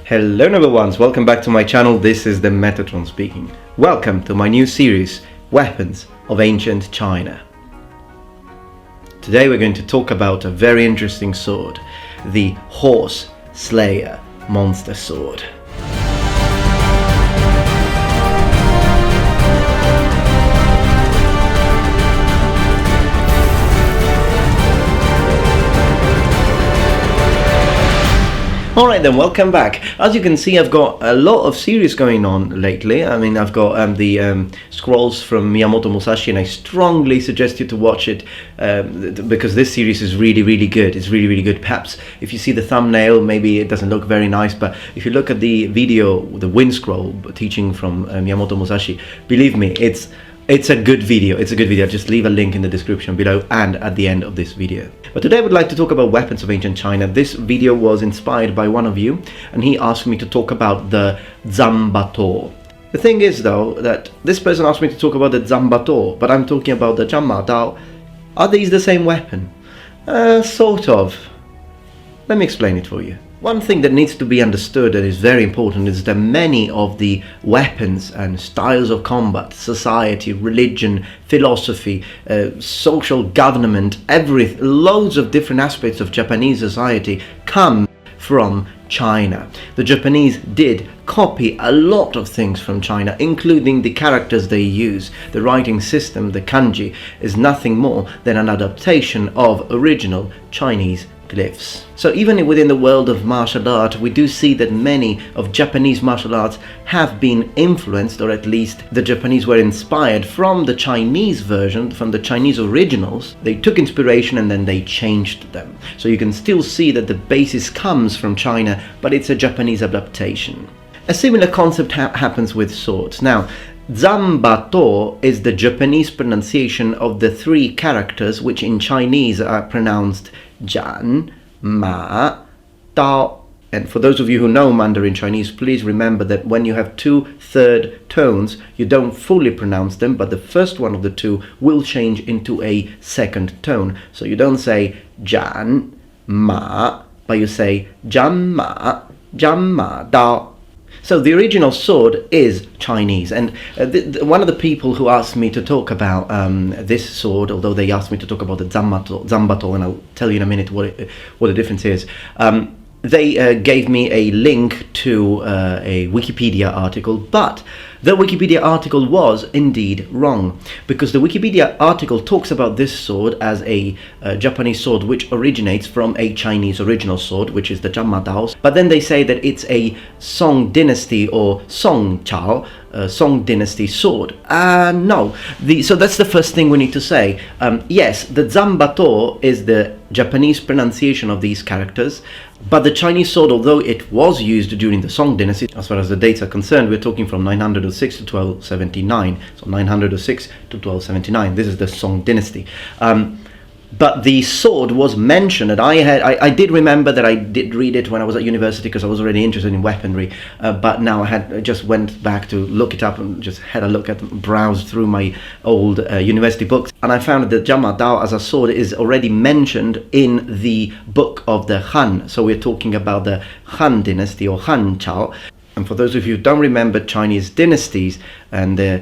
Hello number ones, welcome back to my channel. This is the Metatron speaking. Welcome to my new series, Weapons of Ancient China. Today we're going to talk about a very interesting sword, the Horse Slayer Monster Sword. Alright then, welcome back. As you can see, I've got a lot of series going on lately. I mean, I've got the scrolls from Miyamoto Musashi, and I strongly suggest you to watch it because this series is really good. It's really good. Perhaps if you see the thumbnail, maybe it doesn't look very nice, but if you look at the video, the wind scroll teaching from Miyamoto Musashi, believe me, it's a good video. It's a good video. Just leave a link in the description below and at the end of this video. But today I would like to talk about weapons of ancient China. This video was inspired by one of you, and he asked me to talk about the Zanbato. The thing is though, that this person asked me to talk about the Zanbato, but I'm talking about the Jamadao. Are these the same weapon? Sort of. Let me explain it for you. One thing that needs to be understood that is very important is that many of the weapons and styles of combat, society, religion, philosophy, social government, loads of different aspects of Japanese society come from China. The Japanese did copy a lot of things from China, including the characters they use. The writing system, the kanji, is nothing more than an adaptation of original Chinese glyphs. So even within the world of martial art, we do see that many of Japanese martial arts have been influenced, or at least the Japanese were inspired from the Chinese version, from the Chinese originals. They took inspiration and then they changed them. So you can still see that the basis comes from China, but it's a Japanese adaptation. A similar concept happens with swords. Now, Zanbato is the Japanese pronunciation of the three characters which in Chinese are pronounced Zhanmadao. And for those of you who know Mandarin Chinese, please remember that when you have two third tones, you don't fully pronounce them, but the first one of the two will change into a second tone. So you don't say Zhanma, but you say Jamadao. So the original sword is Chinese, and one of the people who asked me to talk about this sword, although they asked me to talk about the Zanbato, and I'll tell you in a minute what the difference is, they gave me a link to a Wikipedia article, but the Wikipedia article was indeed wrong, because the Wikipedia article talks about this sword as a Japanese sword which originates from a Chinese original sword, which is the Jamadao, but then they say that it's a Song dynasty or Song dynasty sword. No. So that's the first thing we need to say. Yes, the Zanbato is the Japanese pronunciation of these characters, but the Chinese sword, although it was used during the Song dynasty, as far as the dates are concerned, we're talking from 906 to 1279. So 906 to 1279. This is the Song dynasty. But the sword was mentioned, and I did remember that I did read it when I was at university because I was already interested in weaponry, but now I just went back to look it up and just had a look at, browsed through my old university books, and I found that the Jamadao as a sword is already mentioned in the book of the Han. So we're talking about the Han dynasty or Han Chao. And for those of you who don't remember Chinese dynasties and the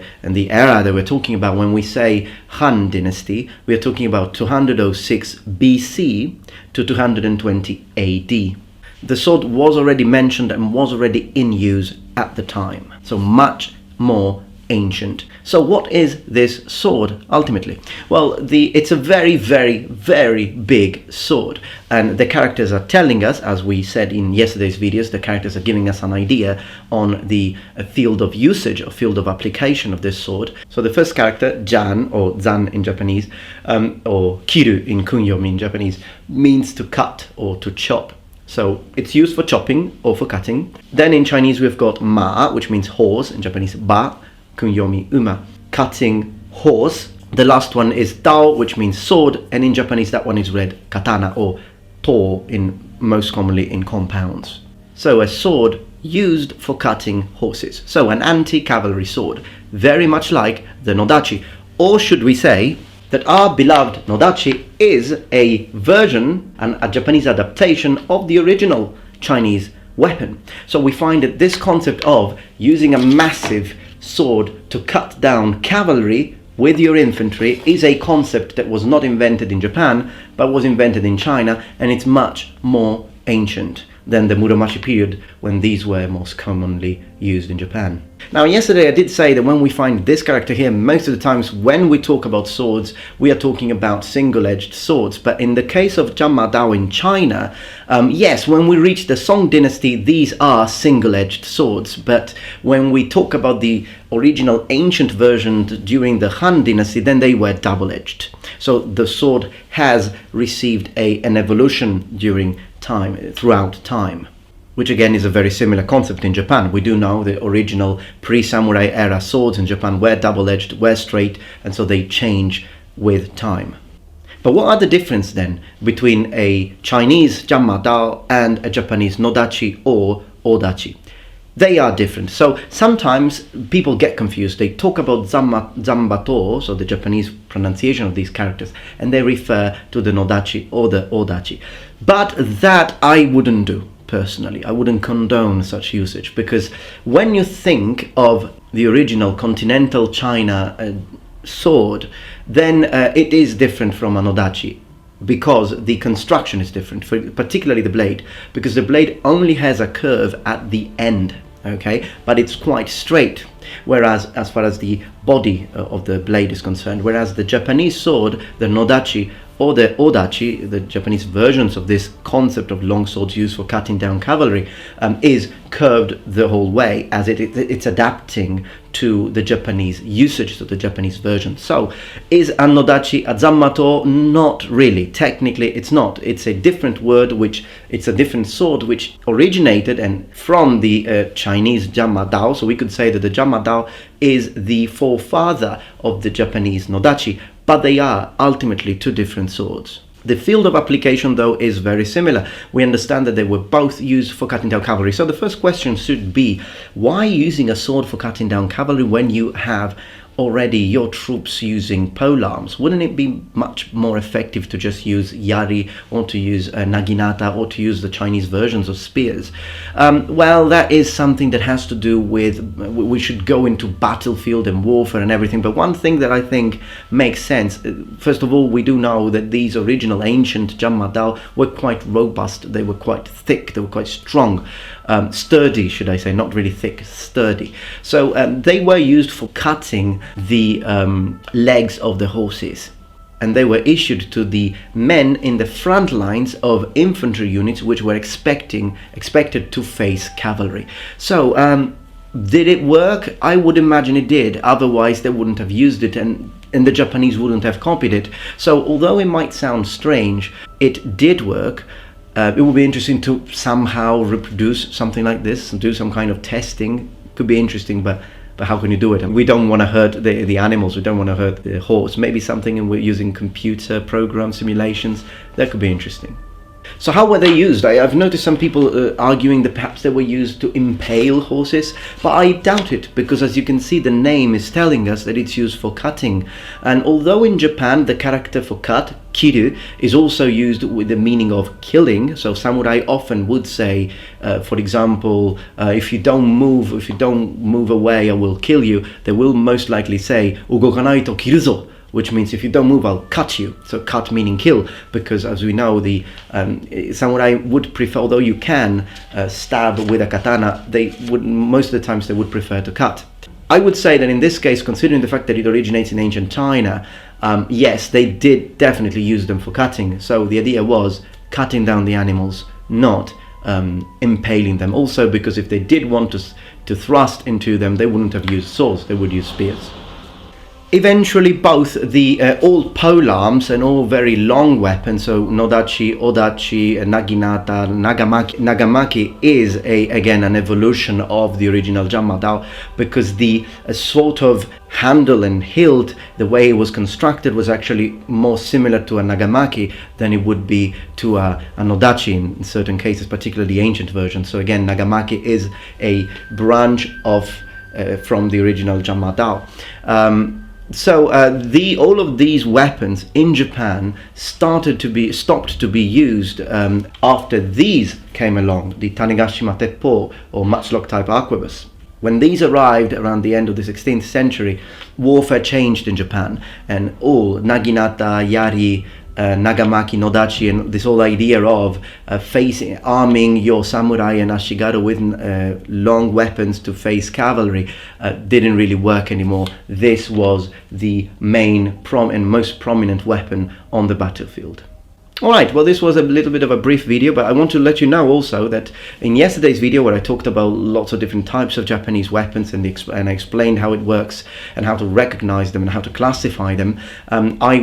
era that we're talking about, when we say Han dynasty, we're talking about 206 BC to 220 AD. The sword was already mentioned and was already in use at the time, so much more ancient. So what is this sword ultimately? Well, it's a very big sword, and the characters are telling us, as we said in yesterday's videos, the characters are giving us an idea on the field of usage, or field of application of this sword. So the first character, Jan, or Zan in Japanese, or Kiru in Kunyomi in Japanese, means to cut or to chop. So it's used for chopping or for cutting. Then in Chinese we've got Ma, which means horse, in Japanese Ba, Kunyomi Uma, cutting horse. The last one is Dao, which means sword, and in Japanese that one is read katana or to, most commonly in compounds. So a sword used for cutting horses. So an anti-cavalry sword, very much like the Nodachi. Or should we say that our beloved Nodachi is a version and a Japanese adaptation of the original Chinese weapon. So we find that this concept of using a massive sword to cut down cavalry with your infantry is a concept that was not invented in Japan, but was invented in China, and it's much more ancient than the Muromachi period, when these were most commonly used in Japan. Now, yesterday I did say that when we find this character here, most of the times when we talk about swords, we are talking about single-edged swords. But in the case of Zhanmadao in China, yes, when we reach the Song dynasty, these are single-edged swords. But when we talk about the original ancient version during the Han dynasty, then they were double-edged. So the sword has received an evolution during time, throughout time, which again is a very similar concept in Japan. We do know the original pre-samurai era swords in Japan were double-edged, were straight, and so they change with time. But what are the difference then between a Chinese Zhanmadao and a Japanese Nodachi or Odachi? They are different. So sometimes people get confused. They talk about Zanbato, so the Japanese pronunciation of these characters, and they refer to the Nodachi or the Odachi. But that I wouldn't do, personally. I wouldn't condone such usage, because when you think of the original continental China sword, then it is different from an Odachi, because the construction is different, particularly the blade, because the blade only has a curve at the end, okay, but it's quite straight, whereas as far as the body of the blade is concerned, whereas the Japanese sword, the Nodachi or the Odachi, the Japanese versions of this concept of long swords used for cutting down cavalry, is curved the whole way, as it's adapting to the Japanese usage, to the Japanese version. So is a Nodachi a Zanbato? Not really. Technically it's not. It's a different word, it's a different sword which originated and from the Chinese Jamadao. So we could say that the Jamadao is the forefather of the Japanese Nodachi, but they are ultimately two different swords. The field of application, though, is very similar. We understand that they were both used for cutting down cavalry. So the first question should be, why using a sword for cutting down cavalry when you have already your troops using polearms? Wouldn't it be much more effective to just use yari, or to use naginata, or to use the Chinese versions of spears? Well, that is something that has to do with, we should go into battlefield and warfare and everything, but one thing that I think makes sense, first of all, we do know that these original ancient Jamadao were quite robust, they were quite thick, they were quite strong, sturdy, should I say, not really thick, sturdy. So they were used for cutting the legs of the horses, and they were issued to the men in the front lines of infantry units which were expected to face cavalry. So did it work? I would imagine it did, otherwise they wouldn't have used it, and the Japanese wouldn't have copied it. So although it might sound strange, it did work. It would be interesting to somehow reproduce something like this and do some kind of testing. Could be interesting, but how can you do it? And we don't want to hurt the animals, we don't want to hurt the horse. Maybe something, and we're using computer program simulations. That could be interesting. So how were they used? I've noticed some people arguing that perhaps they were used to impale horses, but I doubt it, because as you can see, the name is telling us that it's used for cutting. And although in Japan the character for cut, kiru, is also used with the meaning of killing, so samurai often would say, for example, if you don't move away, I will kill you. They will most likely say, ugokanai to kiruzo, which means if you don't move, I'll cut you. So cut meaning kill, because as we know, the samurai would prefer, although you can stab with a katana, most of the times they would prefer to cut. I would say that in this case, considering the fact that it originates in ancient China, yes, they did definitely use them for cutting. So the idea was cutting down the animals, not impaling them. Also because if they did want to thrust into them, they wouldn't have used swords, they would use spears. Eventually, both the all polearms and all very long weapons, so Nodachi, Odachi, Naginata, Nagamaki is again an evolution of the original Jamadao, because the sort of handle and hilt, the way it was constructed, was actually more similar to a Nagamaki than it would be to a Nodachi in certain cases, particularly the ancient version. So again, Nagamaki is a branch of from the original Jamadao. So all of these weapons in Japan stopped to be used after these came along, the Tanegashima Teppo or matchlock type arquebus. When these arrived around the end of the 16th century, warfare changed in Japan, and all naginata, yari, nagamaki, nodachi, and this whole idea of arming your samurai and ashigaru with long weapons to face cavalry didn't really work anymore. This was the main and most prominent weapon on the battlefield. Alright, well, this was a little bit of a brief video, but I want to let you know also that in yesterday's video, where I talked about lots of different types of Japanese weapons and I explained how it works and how to recognize them and how to classify them, I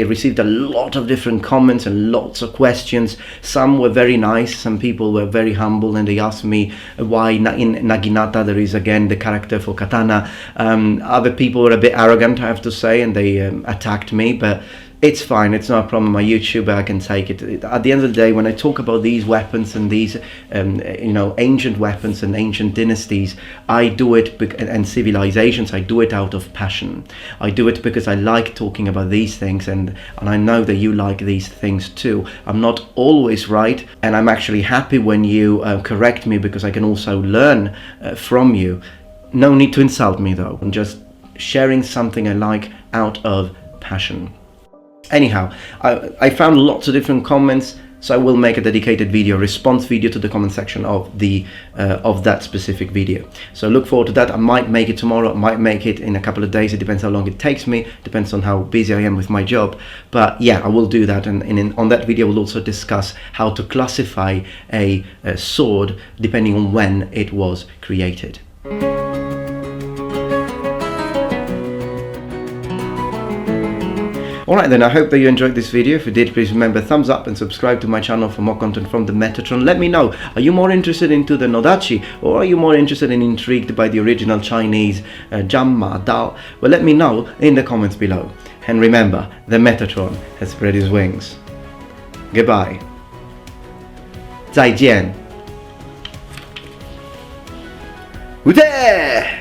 received a lot of different comments and lots of questions. Some were very nice, some people were very humble, and they asked me why in Naginata there is again the character for katana. Other people were a bit arrogant, I have to say, and they attacked me, but it's fine, it's not a problem. My YouTuber, I can take it. At the end of the day, when I talk about these weapons and these ancient weapons and ancient dynasties, I do it and civilizations, I do it out of passion. I do it because I like talking about these things, and I know that you like these things too. I'm not always right, and I'm actually happy when you correct me, because I can also learn from you. No need to insult me though. I'm just sharing something I like out of passion. Anyhow, I found lots of different comments, so I will make a dedicated video, response video to the comment section of that specific video. So look forward to that. I might make it tomorrow, I might make it in a couple of days. It depends how long it takes me, depends on how busy I am with my job. But yeah, I will do that, and on that video we'll also discuss how to classify a sword depending on when it was created. Alright then, I hope that you enjoyed this video. If you did, please remember thumbs up and subscribe to my channel for more content from the Metatron. Let me know, are you more interested into the Nodachi, or are you more interested and intrigued by the original Chinese Zhanmadao? Well, let me know in the comments below. And remember, the Metatron has spread his wings. Goodbye. 再见。撃て！